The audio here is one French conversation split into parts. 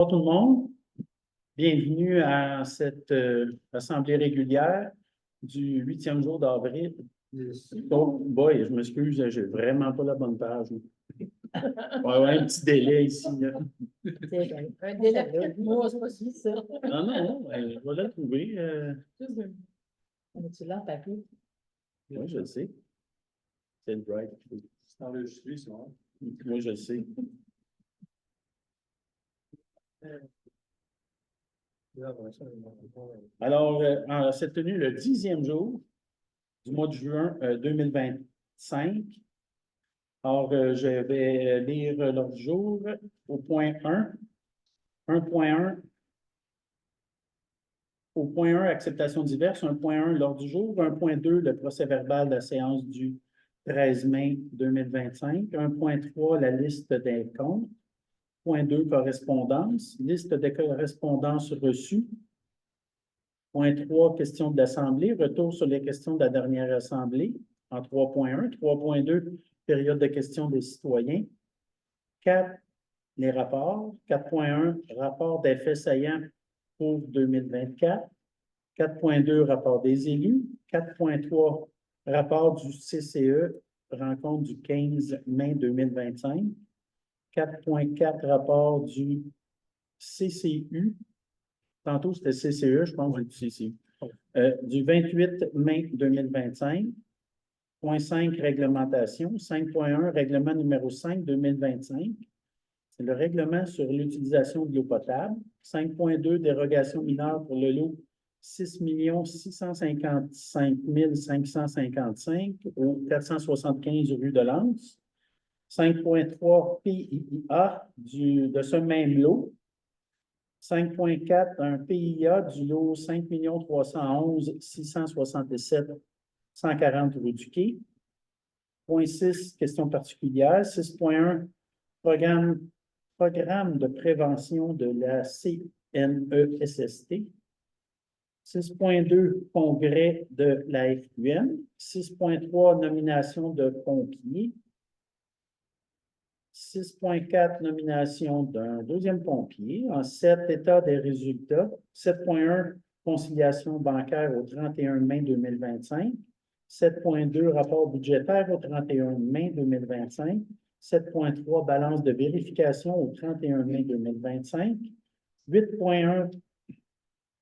Bonjour tout le monde, bienvenue à cette assemblée régulière du 8e jour d'avril. Oh boy, je m'excuse, j'ai vraiment pas la bonne page. Ouais, un petit délai ici. Là. Un délai de 4 mois, c'est pas si ça. Non, je vais la trouver. Tu l'as en papier? Oui, je le sais. C'est le bright. C'est enregistré, ça. Oui, je le sais. Alors, c'est tenu le 10e jour du mois de juin 2025. Alors, je vais lire l'ordre du jour au point 1. 1.1. Au point 1, acceptation diverse. 1.1, l'ordre du jour. 1.2, le procès-verbal de la séance du 13 mai 2025. 1.3, la liste des comptes. Point 2, correspondance. Liste des correspondances reçues. Point 3, questions de l'Assemblée. Retour sur les questions de la dernière Assemblée en 3.1. 3.2, période de questions des citoyens. 4, les rapports. 4.1, rapport des faits saillants pour 2024. 4.2, rapport des élus. 4.3, rapport du CCE, rencontre du 15 mai 2025. 4.4, rapport du CCU. Tantôt, c'était CCE, je pense que c'est du CCU. Du 28 mai 2025. Point 5, réglementation. 5.1, règlement numéro 5 2025. C'est le règlement sur l'utilisation de l'eau potable. 5.2, dérogation mineure pour le lot 6 655 555 au 475 rue de Lens. 5.3, PIA de ce même lot. 5.4, un PIA du lot 5 311 667 140 rue du Quai. Point 6, question particulière. 6.1, programme de prévention de la CNESST. 6.2, congrès de la FQN. 6.3, nomination de pompiers. 6.4, nomination d'un deuxième pompier. En 7, état des résultats. 7.1, conciliation bancaire au 31 mai 2025. 7.2, rapport budgétaire au 31 mai 2025. 7.3, balance de vérification au 31 mai 2025. 8.1,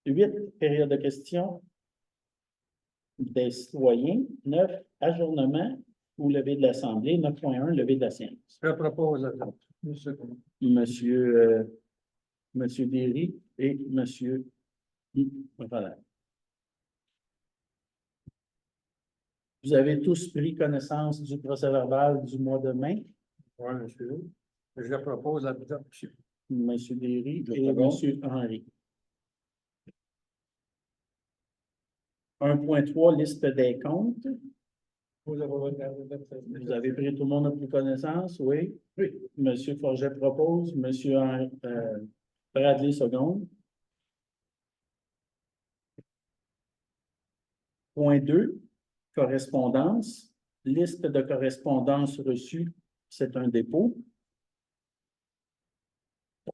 8, période de questions des citoyens. 9, ajournement ou levée de l'Assemblée. 9.1, levée de la séance. Je propose Monsieur Derry et Monsieur. Voilà. Vous avez tous pris connaissance du procès-verbal du mois de mai. Oui, monsieur. Je propose l'adoption. Monsieur Derry et Monsieur Henry. 1.3, liste des comptes. Vous avez pris, tout le monde a pris connaissance, oui? Oui. Monsieur Forget propose, Monsieur Bradley seconde. Point 2, correspondance. Liste de correspondance reçue, c'est un dépôt.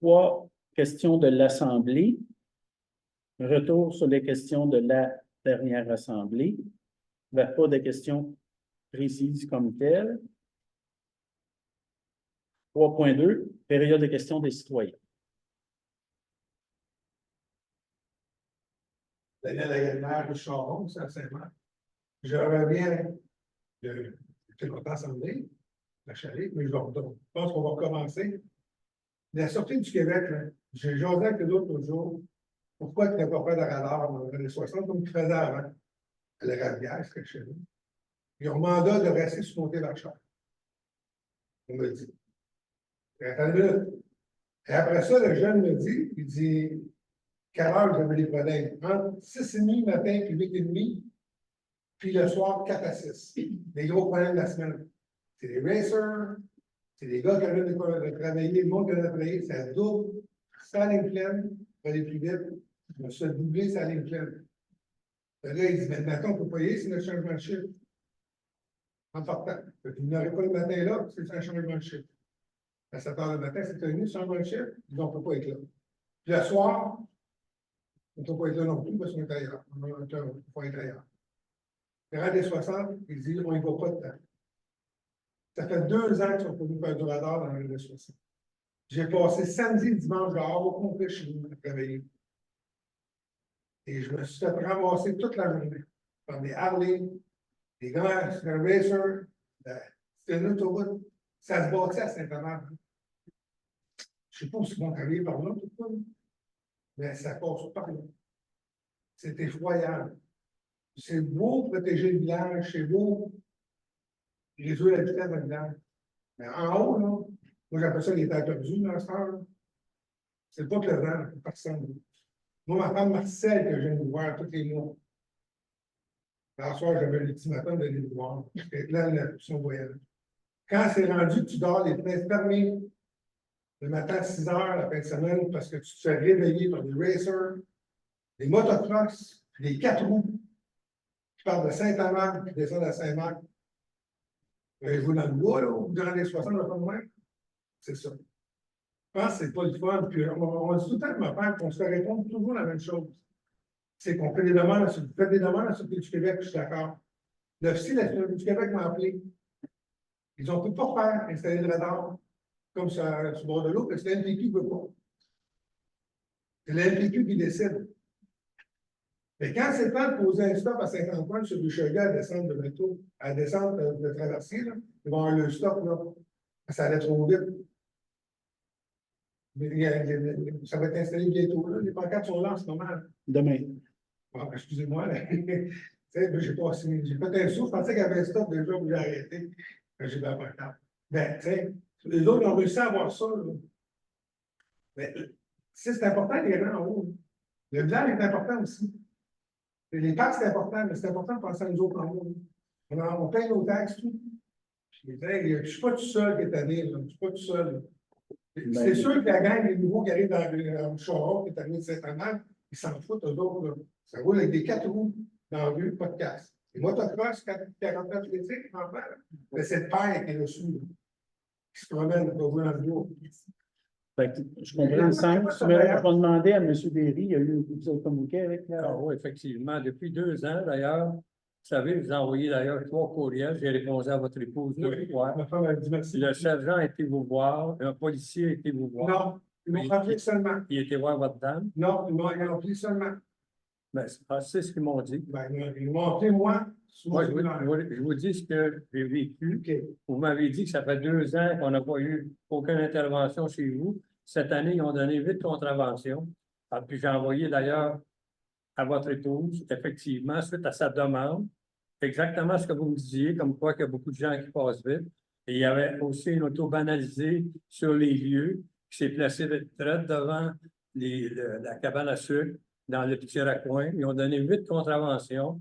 3, questions de l'Assemblée. Retour sur les questions de la dernière Assemblée. Il n'y a pas de questions précises comme telles. 3.2, période de questions des citoyens. Daniel Aguilard de Charon, sincèrement. Je reviens de notre assemblée, la chalet, mais je pense qu'on va recommencer. La sortie du Québec, j'ai jasé avec l'autre jour. Pourquoi tu n'as pas fait de radar dans les années 60 comme tu faisais avant? À la Rivière, c'était chez nous. Ils ont mandat de rester sur monter la chaire. On me dit. Attends une minute. Et après ça, le jeune me dit, il dit, quelle heure vous avez les problèmes? Entre 6h30 matin et 8h30, puis le soir, 4 à 6. Les gros problèmes de la semaine. C'est les racers, c'est les gars qui arrivent de travailler, le monde qui a travaillé, ça double, ça ligne pleine, pour aller plus vite. Je me suis doublé sa ligne pleine. Le gars, il dit, mais maintenant, on ne peut pas y aller, c'est notre changement de chiffre. En partant. Vous n'aurez pas le matin là, c'est un changement de chiffre. À 7 h le matin, c'est tenu, changement de chiffre, donc on ne peut pas être là. Le soir, on ne peut pas être là non plus parce qu'on est ailleurs. On faut être ailleurs. Les rangs des 60, ils disent on n'y va pas de temps. Ça fait 2 ans qu'ils sont venus faire du radar dans les rangs des 60. J'ai passé samedi et dimanche dehors au complet chez nous à travailler. Et je me suis fait ramasser toute la journée par des Harley, des grands racers. C'était une autoroute. Ça se bâtit à Saint-Amand. Je ne sais pas où ils vont travailler par là, tout ça. Mais ça passe par là. C'est effroyable. C'est beau protéger le village, c'est beau réduire la vitesse dans le village. Mais en haut, là, moi j'appelle ça les terres perdues dans ce temps-là. C'est pas plaisant pour personne. Moi, ma femme Marcel, que je viens de voir tous les mois. Dans soir, j'avais l'ultimatum de les voir. J'étais là, son voyage. Quand c'est rendu que tu dors les fenêtres fermées, le matin à 6 heures, la fin de semaine, parce que tu te fais réveiller par des racers, des motocross, des 4 roues, qui partent de Saint-Amand, qui descendent à Saint-Marc. Je vous dans le bois, là, durant les 60, le fond de même. C'est ça. Je pense que c'est pas le fun. Puis on dit tout le temps que ma femme, qu'on se fait répondre toujours la même chose. C'est qu'on fait des demandes, vous faites des demandes à la Sûreté du Québec, je suis d'accord. L'officier de la Sûreté du Québec m'a appelé. Ils ont pu pas faire installer le radar comme ça sur le bord de l'eau, parce que la NPQ ne veut pas. C'est la NPQ qui décide. Mais quand c'est le temps de poser un stop à 50 points sur le Chega à descendre de métro, à descendre de traverser, là, ils vont avoir le stop, là. Ça allait trop vite. Ça va être installé bientôt. Là. Les pancartes sont là en ce moment. Demain. Bon, excusez-moi. J'ai fait un saut. Je pensais qu'il y avait un stop déjà où j'ai arrêté. J'ai la pancarte. Ben, tu sais, les autres ont réussi à avoir ça. Là. Mais c'est important, les rangs en haut. Le village est important aussi. Les taxes, c'est important, mais c'est important de penser à nous autres en haut. On paye nos taxes, tout. Je ne suis pas tout seul qui est allé, je ne suis pas tout seul. C'est sûr que la gang des nouveaux qui arrivent dans le Charon, qui est arrivé de Saint-Amand, ils s'en foutent, eux autres. Là. Ça roule avec des 4 roues dans la rue, pas de casse. Les motocross, 49 électriques, en fait, mais c'est le père qui est dessus, là, qui se promène pour rouler dans le bois. Fait que je comprends le sens. Je vais demander à M. Derry, il y a eu un coup de communiqué avec la. Ah oui, effectivement. Depuis 2 ans, d'ailleurs, vous savez, vous envoyez d'ailleurs 3 courriels. J'ai répondu à votre épouse 2 fois. Ma femme a dit merci. Le sergent a été vous voir, un policier a été vous voir. Non, ils m'ont rappelé seulement. Il était voir votre dame. Non, ils m'ont rappelé seulement. Ben, c'est ce qu'ils m'ont dit. Ben, ils m'ont appelé moi. Moi, je vous dis ce que j'ai vécu. OK. Vous m'avez dit que ça fait 2 ans qu'on n'a pas eu aucune intervention chez vous. Cette année, ils ont donné 8 contraventions. Ah, puis j'ai envoyé d'ailleurs à votre épouse, effectivement, suite à sa demande, exactement ce que vous me disiez, comme quoi qu'il y a beaucoup de gens qui passent vite. Et il y avait aussi une auto banalisée sur les lieux qui s'est placée très devant la cabane à sucre dans le petit raccoin. Ils ont donné 8 contraventions.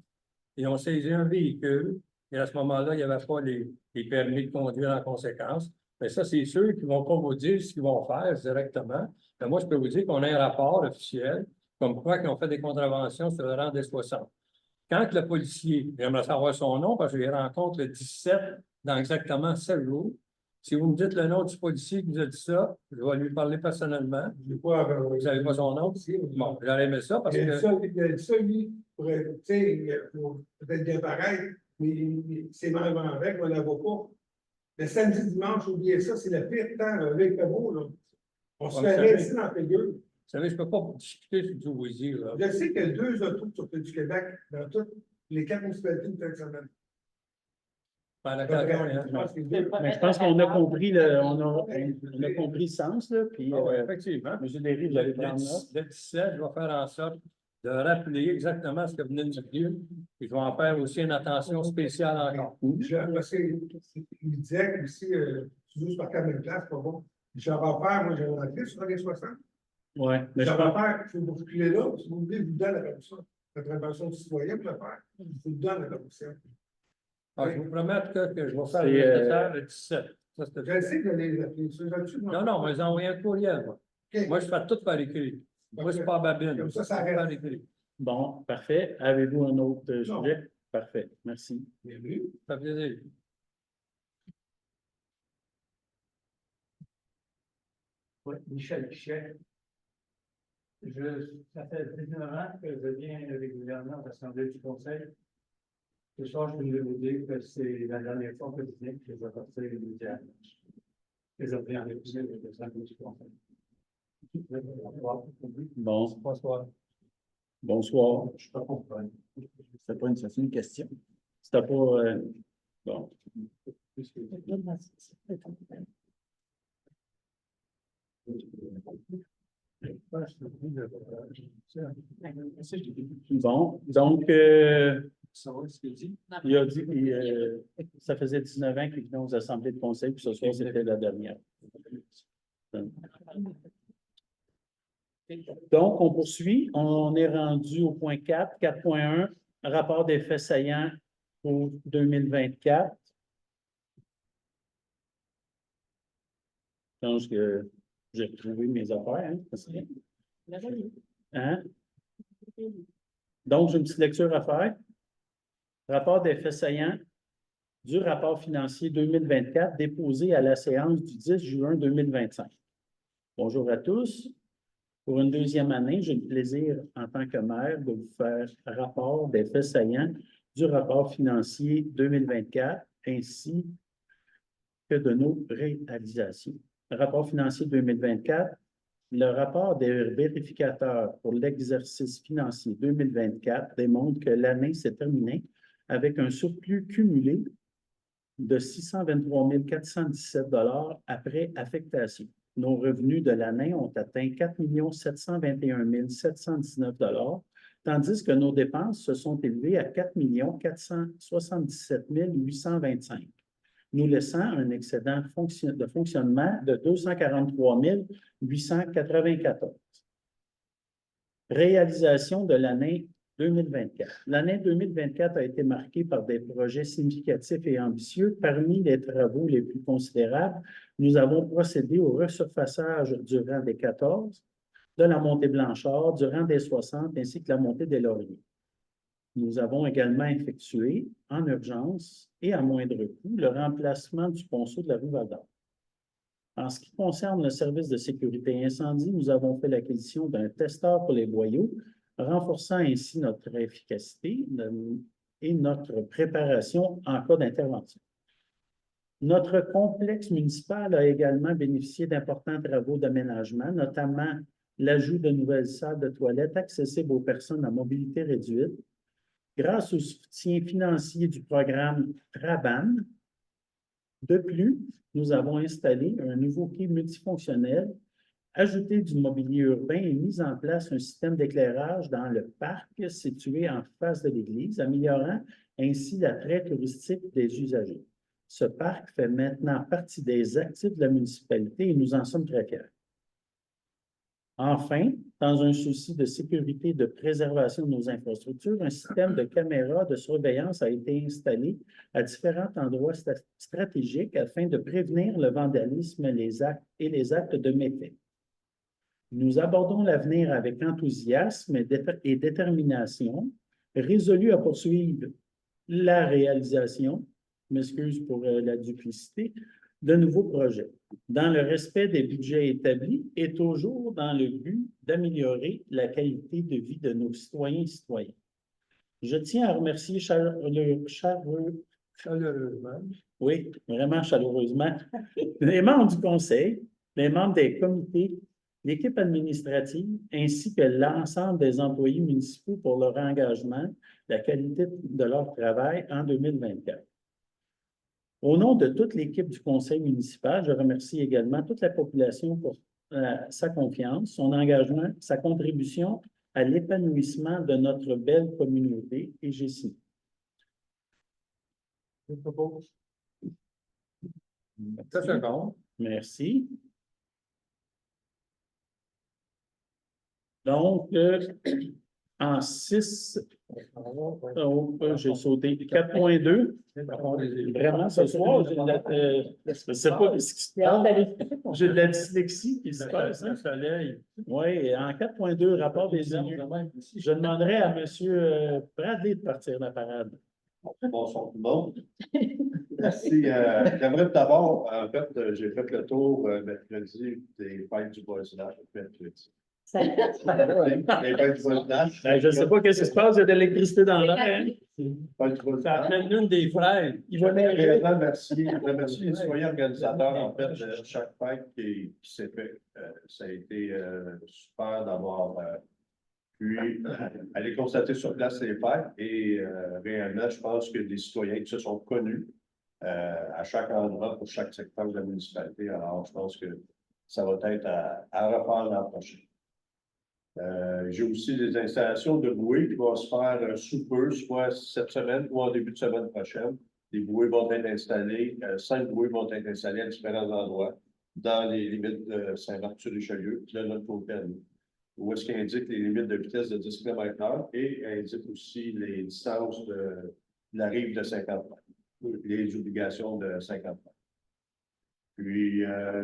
Ils ont saisi un véhicule. Et à ce moment-là, il n'y avait pas les permis de conduire en conséquence. Mais ça, c'est ceux qui ne vont pas vous dire ce qu'ils vont faire directement. Mais moi, je peux vous dire qu'on a un rapport officiel comme quoi qu'ils ont fait des contraventions sur le rang des 60. Quand le policier, j'aimerais savoir son nom parce que je les rencontre le 17 dans exactement 7 jours. Si vous me dites le nom du policier qui vous a dit ça, je vais lui parler personnellement. Vous n'avez pas son nom? Bon, j'aurais aimé ça parce que. Il a dit ça, lui, pour peut-être bien pareil, mais c'est mal avec, on ne la voit pas. Le samedi, dimanche, oubliez ça, c'est le pire temps, là, avec le beau, là. On se fait arrêter dans le figure. Vous savez, je ne peux pas discuter sur du Wizzy, là. Je sais qu'il y a 2 autos sur du Québec dans toutes les 4 municipalités de cette semaine. Par la campagne, hein. Mais je pense qu'on a compris on a compris le sens, là, puis Ah ouais, effectivement. M. Derry, vous allez prendre note. Le 17, je vais faire en sorte de rappeler exactement ce que vous venez de nous dire. Puis je vais en faire aussi une attention spéciale encore. Parce qu'il disait que si tu joues par 4 000 places, pas bon. Je vais faire, moi, j'ai un entrée sur les 60. Oui, mais Je je vais pense. faire, il faut vous reculer là, si vous voulez, je vous donne la permission. La prévention du citoyen pour le faire. Je vous donne la permission. Ah, je vous promets que je vais faire C'est, le nécessaire le 17. Ça, c'est- Je sais que les appeler. Non, mais j'ai envoyé un courriel. Moi, OK. Moi je fais tout par écrit. Moi, c'est pas babine. Comme ça C'est tout reste. par écrit. Bon, parfait. Avez-vous un autre Non. sujet? Parfait, merci. Bienvenue. Ça fait plaisir. Oui, Michel Pichet. Ça fait 19 ans que je viens régulièrement à l'Assemblée du Conseil. Ce soir, je voulais vous dire que c'est la dernière fois que je viens que je vais partir immédiatement. Et je viens avec l'Assemblée du Conseil. Bon, Bonsoir. bonsoir. Je ne suis pas compris. C'est pas une question. C'était pas, bon. Bon, donc, il a dit que ça faisait 19 ans qu'il venait aux assemblées de conseil, puis ce soir, c'était la dernière. Donc, on poursuit. On est rendu au point 4, 4.1, rapport des faits saillants pour 2024. Je pense que j'ai retrouvé mes affaires, hein? Ça serait- Hein? Donc, j'ai une petite lecture à faire. Rapport des faits saillants du rapport financier 2024 déposé à la séance du 10 juin 2025. Bonjour à tous. Pour une deuxième année, j'ai le plaisir, en tant que maire, de vous faire rapport des faits saillants du rapport financier 2024 ainsi que de nos réalisations. Rapport financier 2024, le rapport des vérificateurs pour l'exercice financier 2024 démontre que l'année s'est terminée avec un surplus cumulé de 623 417 $ après affectation. Nos revenus de l'année ont atteint 4 721 719 $, tandis que nos dépenses se sont élevées à 4 477 825 $, nous laissant un excédent de fonctionnement de 243 894 $. Réalisation de l'année 2024. L'année 2024 a été marquée par des projets significatifs et ambitieux. Parmi les travaux les plus considérables, nous avons procédé au resurfaçage du rang des 14, de la montée Blanchard, du rang des 60, ainsi que la montée des Lauriers. Nous avons également effectué, en urgence et à moindre coût, le remplacement du ponceau de la rue Val-d'Or. En ce qui concerne le service de sécurité incendie, nous avons fait l'acquisition d'un testeur pour les boyaux, renforçant ainsi notre efficacité et notre préparation en cas d'intervention. Notre complexe municipal a également bénéficié d'importants travaux d'aménagement, notamment l'ajout de nouvelles salles de toilettes accessibles aux personnes à mobilité réduite. Grâce au soutien financier du programme TRABAN, de plus, nous avons installé un nouveau quai multifonctionnel, ajouté du mobilier urbain et mis en place un système d'éclairage dans le parc situé en face de l'église, améliorant ainsi l'attrait touristique des usagers. Ce parc fait maintenant partie des actifs de la municipalité et nous en sommes très fiers. Enfin, dans un souci de sécurité et de préservation de nos infrastructures, un système de caméras de surveillance a été installé à différents endroits stratégiques afin de prévenir le vandalisme et les actes de méfait. Nous abordons l'avenir avec enthousiasme et détermination, résolus à poursuivre la réalisation, je m'excuse pour la duplicité, de nouveaux projets, dans le respect des budgets établis et toujours dans le but d'améliorer la qualité de vie de nos citoyens et citoyennes. Je tiens à remercier chaleureusement, oui, vraiment chaleureusement, les membres du conseil, les membres des comités, l'équipe administrative, ainsi que l'ensemble des employés municipaux pour leur engagement, la qualité de leur travail en 2024. Au nom de toute l'équipe du conseil municipal, je remercie également toute la population pour sa confiance, son engagement, sa contribution à l'épanouissement de notre belle communauté et j'ai signé. Je propose. Ça, c'est bon. Merci. Donc, en 6, j'ai sauté 4.2. Vraiment, ce soir, j'ai de la dyslexie qui se passe. Hein? Oui, en 4.2, rapport des élus. Je demanderai à M. Bradley de partir de la parade. Bonsoir tout le monde. Merci. J'aimerais d'abord, en fait, j'ai fait le tour mercredi des fêtes du voisinage mercredi. Ça Les fêtes du voisinage. Ben, je ne sais pas qu'est-ce qui se passe, il y a de l'électricité dans l'air. Hein? Fêtes du Ça voisinage. appelle l'une des frères. Il va Je neiger. voudrais remercier les citoyens organisateurs, en fait, de chaque fête qui s'est fait. Ça a été super d'avoir pu aller constater sur place les fêtes et réellement, je pense que les citoyens qui se sont connus à chaque endroit pour chaque secteur de la municipalité. Alors, je pense que ça va être à refaire l'an prochain. J'ai aussi des installations de bouées qui vont se faire sous peu, soit cette semaine ou en début de semaine prochaine. Les bouées vont être installées, 5 bouées vont être installées à différents endroits, dans les limites de Saint-Marc-sur-Richelieu, de notre côté, où est-ce qu'il indique les limites de vitesse de 10 km/h et indique aussi les distances de la rive de 50 mètres, les obligations de 50 mètres. Puis,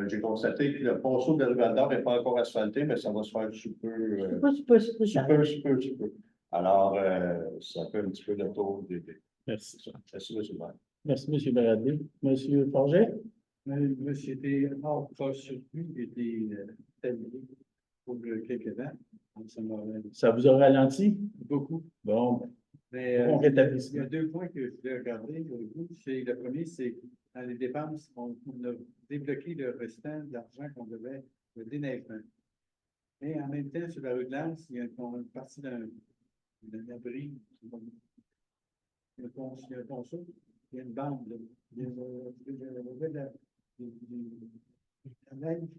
j'ai constaté que le ponceau de Val-d'Or n'est pas encore asphalté, mais ça va se faire sous peu. Sous peu. Alors, ça fait un petit peu le tour des. Merci. Merci, M. le maire. Merci, M. Bradley. M. Forget? Moi, j'étais hors pas surpris, j'étais terminé pour quelques temps. Donc, ça m'a Ça vous a ralenti? beaucoup. Bon, Mais bon il y rétablissement. a 2 points que je voulais regarder. Le premier, c'est dans les dépenses, on a débloqué le restant de l'argent qu'on devait, le déneigement. Et en même temps, sur la rue de Lens, il y a une partie d'un abri. Il y a un ponceau, il y a une bande. Là. Il y a la neige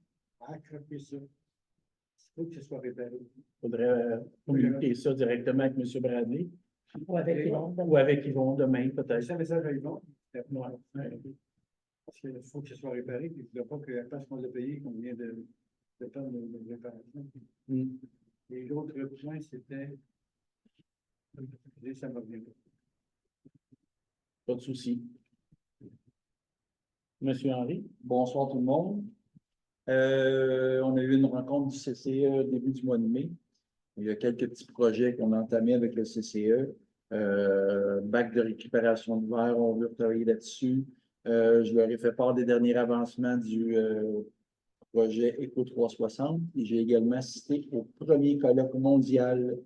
à accrocher ça. Il faut que ce soit réparé. Il faudrait communiquer ça directement avec M. Bradley Ou avec Yvon. ou avec Yvon demain, J'ai peut-être. un message à Yvon. Ouais. Parce qu'il faut que ce soit réparé, puis il ne faut pas que la place qu'on a payée, qu'on vient de faire de réparation. Mm. Et l'autre point, c'était. Ça me revient pas. Pas de souci. Monsieur Henry? Bonsoir tout le monde. On a eu une rencontre du CCE début du mois de mai. Il y a quelques petits projets qu'on a entamés avec le CCE. Bac de récupération de verre, on veut travailler là-dessus. Je leur ai fait part des derniers avancements du projet Éco 360. Et j'ai également assisté au premier colloque mondial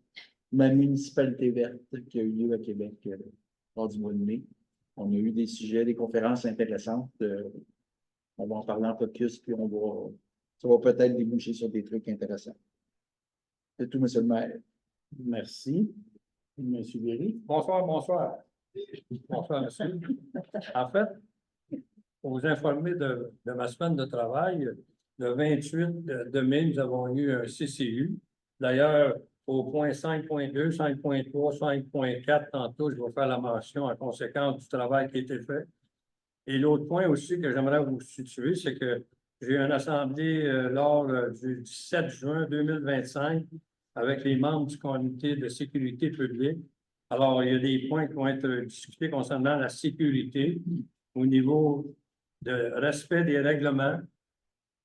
Ma municipalité verte qui a eu lieu à Québec lors du mois de mai. On a eu des sujets, des conférences intéressantes. On va en parler en focus, puis ça va peut-être déboucher sur des trucs intéressants. C'est tout, monsieur le maire. Merci. Monsieur Berry? Bonsoir, bonsoir. Bonsoir, monsieur. En fait, pour vous informer de ma semaine de travail, le 28 de mai, nous avons eu un CCU. D'ailleurs, au point 5.2, 5.3, 5.4, tantôt, je vais faire la mention en conséquence du travail qui a été fait. Et l'autre point aussi que j'aimerais vous situer, c'est que j'ai eu une assemblée lors du 17 juin 2025 avec les membres du comité de sécurité publique. Alors, il y a des points qui vont être discutés concernant la sécurité au niveau de respect des règlements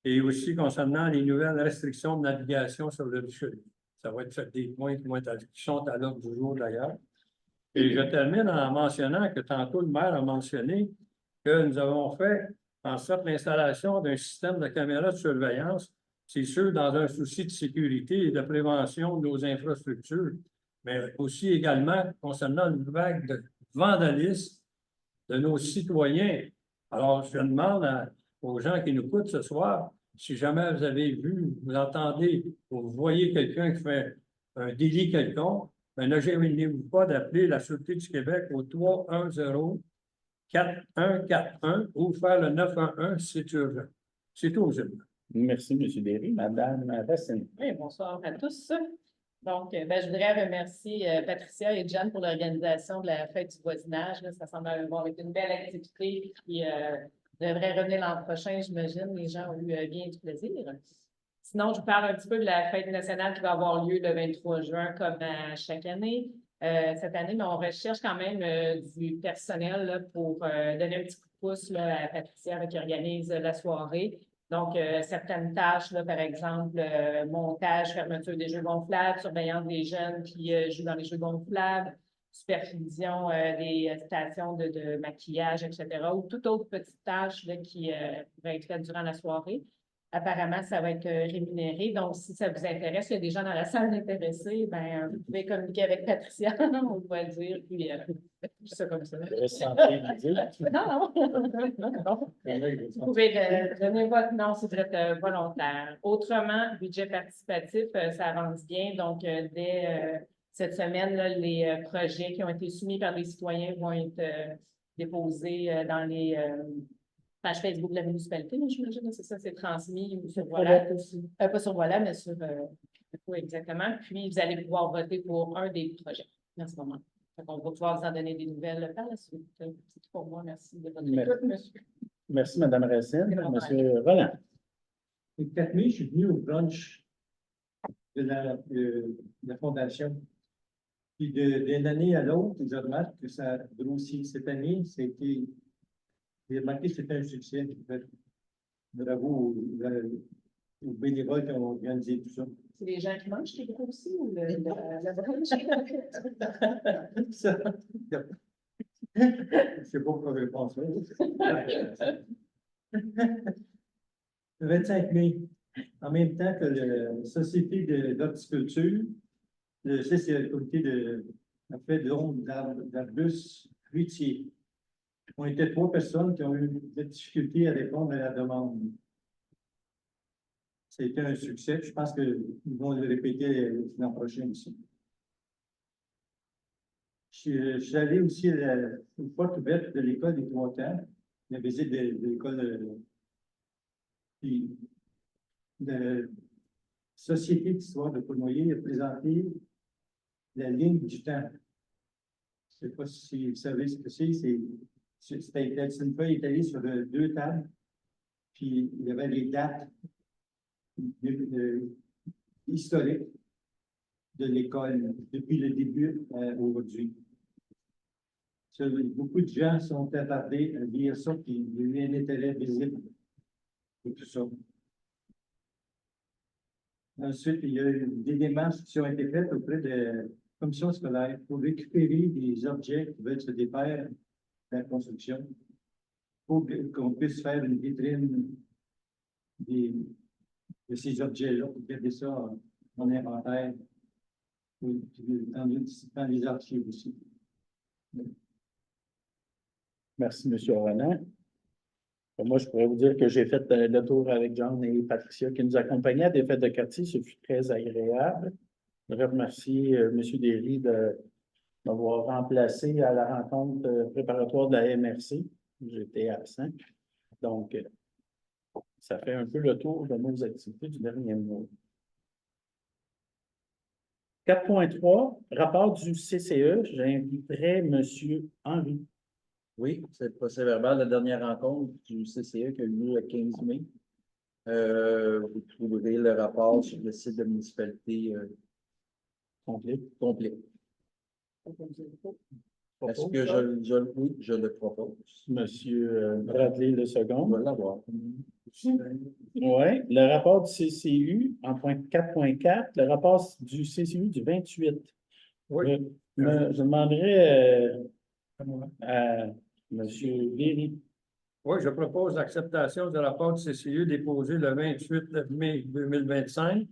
et aussi concernant les nouvelles restrictions de navigation sur le Richelieu. Ça va être des points qui sont à l'ordre du jour d'ailleurs. Et je termine en mentionnant que tantôt le maire a mentionné que nous avons fait en sorte l'installation d'un système de caméras de surveillance, c'est sûr, dans un souci de sécurité et de prévention de nos infrastructures, mais aussi également concernant une vague de vandalisme de nos citoyens. Alors, je demande aux gens qui nous écoutent ce soir, si jamais vous avez vu, vous entendez, ou vous voyez quelqu'un qui fait un délit quelconque, ben, ne gênez-vous pas d'appeler la Sûreté du Québec au 310-4141 ou faire le 911 si c'est urgent. C'est tout, monsieur. Merci, M. Berry. Madame Racine. Oui, bonsoir à tous. Donc, je voudrais remercier Patricia et Jeanne pour l'organisation de la fête du voisinage. Là, ça semble avoir été une belle activité qui devrait revenir l'an prochain, j'imagine. Les gens ont eu bien du plaisir. Sinon, je vous parle un petit peu de la fête nationale qui va avoir lieu le 23 juin, comme à chaque année. Cette année, mais on recherche quand même du personnel là, pour donner un petit coup de pouce là, à Patricia qui organise la soirée. Donc, certaines tâches, là, par exemple, montage, fermeture des jeux gonflables, surveillance des jeunes qui jouent dans les jeux gonflables, supervision des stations de maquillage, etc., ou toute autre petite tâche là, qui pourrait être faite durant la soirée. apparemment, ça va être rémunéré. Donc, si ça vous intéresse, il y a des gens dans la salle intéressés, ben, vous pouvez communiquer avec Patricia, on va le dire, puis tout ça comme ça. Non, non. Vous pouvez donner votre nom si vous êtes volontaire. Autrement, budget participatif, ça avance bien. Donc, dès cette semaine, là, les projets qui ont été soumis par des citoyens vont être déposés dans les page Facebook de la municipalité, mais j'imagine que c'est ça, c'est transmis sur Voilà. Pas sur Voilà, mais sur oui, exactement. Puis, vous allez pouvoir voter pour un des projets en ce moment. Donc, on va pouvoir vous en donner des nouvelles par la suite. C'est tout pour moi. Merci de votre écoute, monsieur. Merci, Mme Racine. Monsieur Roland. Le 4 mai, je suis venu au brunch de la Fondation. Puis d'une année à l'autre, je remarque que ça grossit. Cette année, c'était. J'ai remarqué que c'était un succès. Bravo aux bénévoles qui ont organisé tout ça. C'est les gens qui mangent qui grossissent ou la brunch? Ça. Je sais pas pourquoi je pense ça. Le 25 mai, en même temps que la Société d'horticulture, le CCE, le comité a fait don d'arbustes fruitiers. On était 3 personnes qui ont eu des difficultés à répondre à la demande. C'était un succès. Je pense qu'ils vont le répéter l'an prochain aussi. Je suis allé aussi à la porte ouverte de l'école des 3 temps, la visite de l'école. Puis, la Société d'histoire de Cournoyer a présenté la ligne du temps. Je ne sais pas si vous savez ce que c'est. C'est une feuille étalée sur 2 tables, puis il y avait les dates historiques de l'école depuis le début aujourd'hui. Beaucoup de gens sont attardés à lire ça, puis il y a eu un intérêt visible de tout ça. Ensuite, il y a eu des démarches qui ont été faites auprès de la commission scolaire pour récupérer des objets qui veulent se défaire de la construction, pour qu'on puisse faire une vitrine de ces objets-là, pour garder ça en inventaire, dans les archives aussi. Merci, M. Roland. Moi, je pourrais vous dire que j'ai fait le tour avec John et Patricia qui nous accompagnaient à des fêtes de quartier. Ce fut très agréable. Je voudrais remercier M. Derry de m'avoir remplacé à la rencontre préparatoire de la MRC. J'étais absent. Donc, ça fait un peu le tour de nos activités du dernier mois. 4.3, rapport du CCE. J'inviterai M. Henry. Oui, c'est le procès verbal de la dernière rencontre du CCE qui a eu lieu le 15 mai. Vous trouverez le rapport sur le site de la municipalité complet. Est-ce que oui, je le propose? Monsieur Bradley, le second. On va l'avoir. Oui, le rapport du CCU en point 4.4, le rapport du CCU du 28. Oui. Je demanderai à M. Derry. Oui, je propose l'acceptation du rapport du CCU déposé le 28 mai 2025.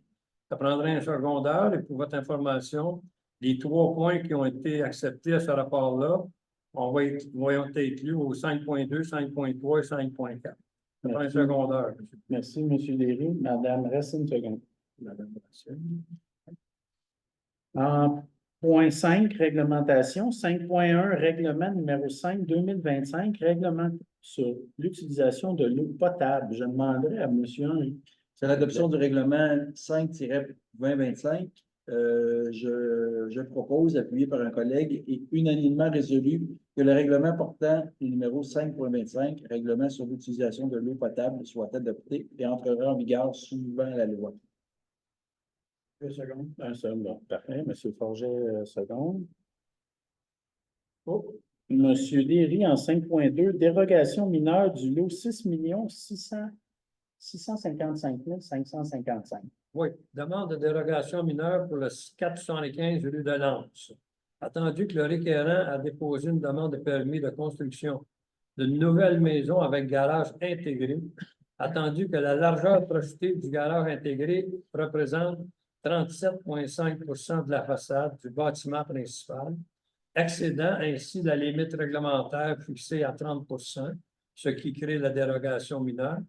Ça prendrait un secondaire et pour votre information, les 3 points qui ont été acceptés à ce rapport-là vont être inclus au 5.2, 5.3 et 5.4. Ça prend un secondaire. Merci, M. Derry. Madame, reste une seconde. Madame Racine. En point 5, réglementation. 5.1, règlement numéro 5, 2025, règlement sur l'utilisation de l'eau potable. Je demanderai à M. Henry. C'est l'adoption du règlement 5-2025. Je propose, appuyé par un collègue et unanimement résolu, que le règlement portant le numéro 5.25, règlement sur l'utilisation de l'eau potable, soit adopté et entrera en vigueur suivant la loi. Un second. Un second. Parfait. M. Forget, seconde. Oh. M. Derry en 5.2, dérogation mineure du lot 6 655 555. Oui, demande de dérogation mineure pour le 475 rue de Lens. Attendu que le requérant a déposé une demande de permis de construction d'une nouvelle maison avec garage intégré Attendu que la largeur projetée du garage intégré représente 37,5 % de la façade du bâtiment principal, excédant ainsi la limite réglementaire fixée à 30 %, ce qui crée la dérogation mineure.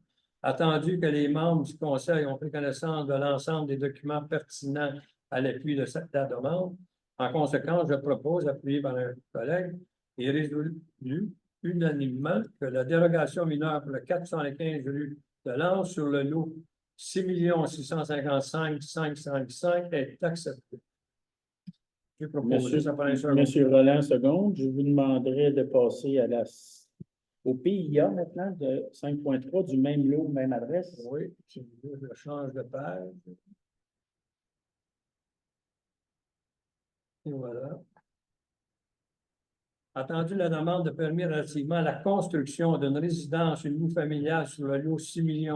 Attendu que les membres du Conseil ont pris connaissance de l'ensemble des documents pertinents à l'appui de cette demande, en conséquence, je propose, appuyé par un collègue, et résolu unanimement que la dérogation mineure pour le 415 rue de Lens sur le lot 6 655 555 est acceptée. J'ai proposé ça par un second. Monsieur Roland, seconde, je vous demanderai de passer au PIA maintenant de 5.3 du même lot, même adresse. Oui, je change de page. Et voilà. Attendu la demande de permis relativement à la construction d'une résidence unifamiliale sur le lot 6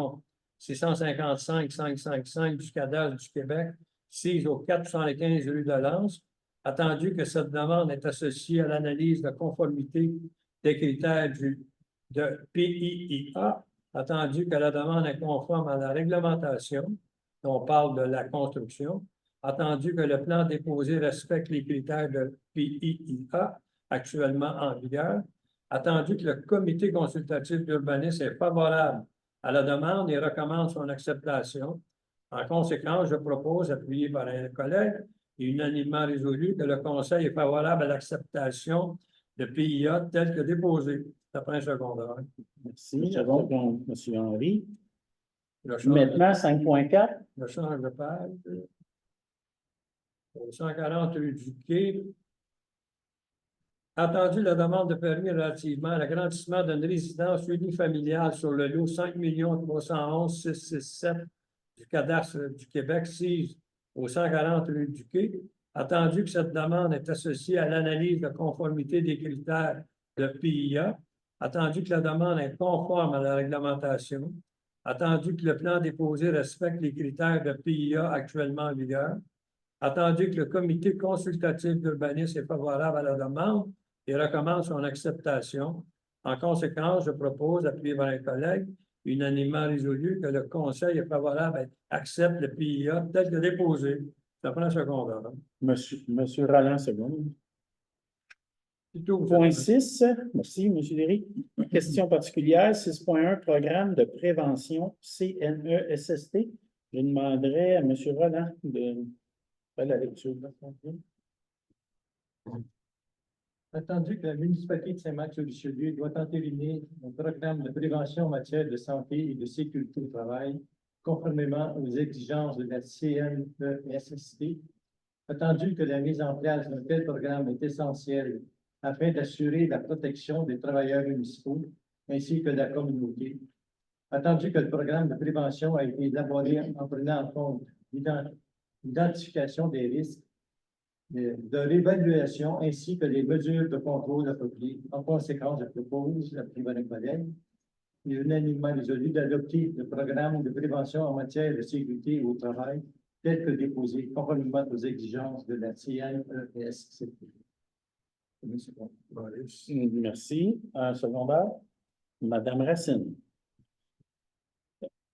655 555 du cadastre du Québec, sise au 415 rue de Lens, attendu que cette demande est associée à l'analyse de conformité des critères de PIIA, attendu que la demande est conforme à la réglementation, on parle de la construction, attendu que le plan déposé respecte les critères de PIIA actuellement en vigueur, attendu que le comité consultatif d'urbanisme est favorable à la demande et recommande son acceptation. En conséquence, je propose, appuyé par un collègue, et unanimement résolu, que le Conseil est favorable à l'acceptation de PIA tel que déposé. Après un secondaire. Merci. Seconde, donc, M. Henry. Le change Maintenant, 5.4. Le change de page. Au 140 rue du Quai. Attendu la demande de permis relativement à l'agrandissement d'une résidence unifamiliale sur le lot 5 311 667 du cadastre du Québec, sise au 140 rue du Quai. Attendu que cette demande est associée à l'analyse de conformité des critères de PIA, attendu que la demande est conforme à la réglementation, attendu que le plan déposé respecte les critères de PIA actuellement en vigueur, attendu que le comité consultatif d'urbanisme est favorable à la demande et recommande son acceptation. En conséquence, je propose, appuyé par un collègue, unanimement résolu, que le Conseil est favorable et accepte le PIA tel que déposé. Ça prend un secondaire. Monsieur Roland, seconde. C'est tout. Point 6, merci, M. Derry. Question particulière, 6.1, programme de prévention CNESST. Je demanderai à M. Roland de faire la lecture. Attendu que la municipalité de Saint-Marc-sur-Richelieu doit entériner un programme de prévention en matière de santé et de sécurité au travail, conformément aux exigences de la CNESST, attendu que la mise en place d'un tel programme est essentielle afin d'assurer la protection des travailleurs municipaux ainsi que de la communauté, attendu que le programme de prévention a été élaboré en prenant en compte l'identification des risques, de l'évaluation ainsi que les mesures de contrôle appropriées. En conséquence, je propose, appuyé par un collègue, et unanimement résolu d'adopter le programme de prévention en matière de sécurité au travail tel que déposé conformément aux exigences de la CNESST. Merci. Un secondaire. Madame Racine.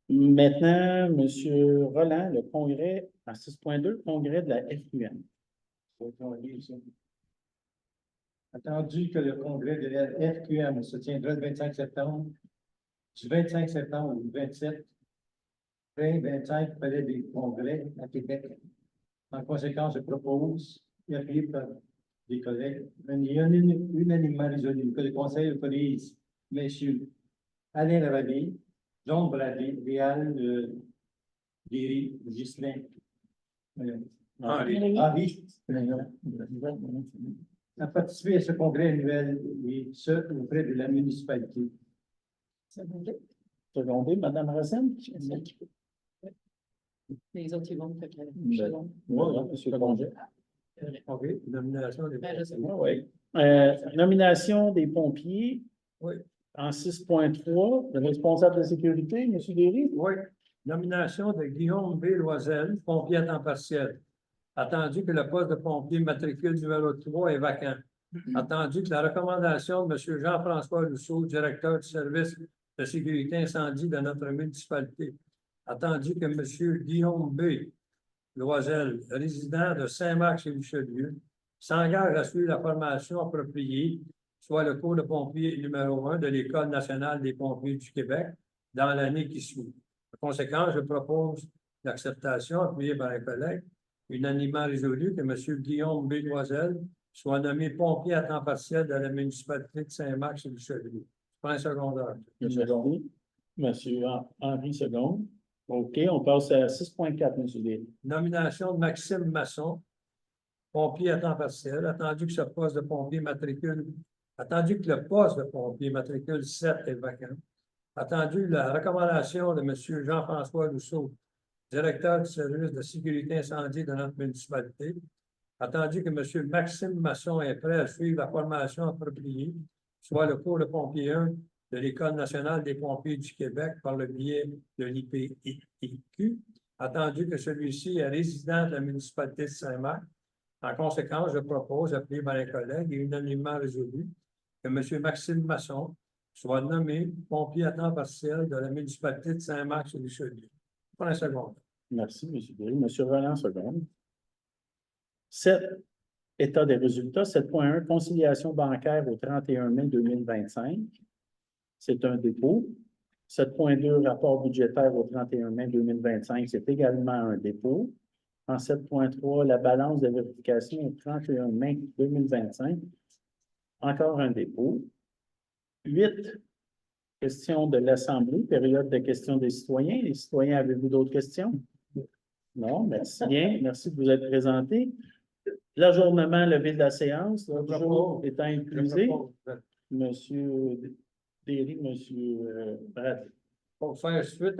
Maintenant, M. Roland, le congrès, à 6.2, congrès de la FQM. Attendu que le congrès de la FQM se tiendra le 25 septembre, du 25 septembre au 27, 20-25, palais des congrès à Québec. En conséquence, je propose, et appuyé par des collègues, unanimement résolu que le Conseil autorise messieurs Alain Lavallée, John Bradley, Réal Derry, Ghislain, Henri, à participer à ce congrès annuel et ce auprès de la municipalité. Secondé, Madame Racine. Les autres, ils vont me faire Oui, M. Congé. OK, nomination des Oui. Nomination des pompiers. Oui. En 6.3, le responsable de sécurité, M. Derry. Oui. Nomination de Guillaume B. Loisel, pompier à temps partiel. Attendu que le poste de pompier matricule numéro 3 est vacant. Attendu que la recommandation de M. Jean-François Rousseau, directeur du service de sécurité incendie de notre municipalité. Attendu que M. Guillaume B. Loisel, résident de Saint-Marc-chez-Richelieu, s'engage à suivre la formation appropriée, soit le cours de pompier numéro 1 de l'École nationale des pompiers du Québec dans l'année qui suit. En conséquence, je propose l'acceptation, appuyée par un collègue, unanimement résolu que M. Guillaume B. Loisel soit nommé pompier à temps partiel de la municipalité de Saint-Marc-chez-Richelieu. Pas un secondaire. Merci. Monsieur Henri Seconde. OK, on passe à 6.4, M. Derry. Nomination de Maxime Masson, pompier à temps partiel, attendu que le poste de pompier matricule 7 est vacant. Attendu la recommandation de M. Jean-François Rousseau, directeur du service de sécurité incendie de notre municipalité. Attendu que M. Maxime Masson est prêt à suivre la formation appropriée, soit le cours de pompier 1 de l'École nationale des pompiers du Québec par le biais de l'IPIQ, attendu que celui-ci est résident de la municipalité de Saint-Marc. En conséquence, je propose, appuyé par un collègue et unanimement résolu, que M. Maxime Masson soit nommé pompier à temps partiel de la municipalité de Saint-Marc-sur-Richelieu. Pour un second. Merci, M. Derry. M. Roland Seconde. 7. État des résultats. 7.1. Conciliation bancaire au 31 mai 2025. C'est un dépôt. 7.2. Rapport budgétaire au 31 mai 2025. C'est également un dépôt. En 7.3, la balance de vérification au 31 mai 2025. Encore un dépôt. 8. Questions de l'Assemblée, période de questions des citoyens. Les citoyens, avez-vous d'autres questions? Non, merci bien. Merci de vous être présenté. L'ajournement levé de la séance, l'ordre du jour étant épuisé. Monsieur Derry, Monsieur Bradley. Pour faire suite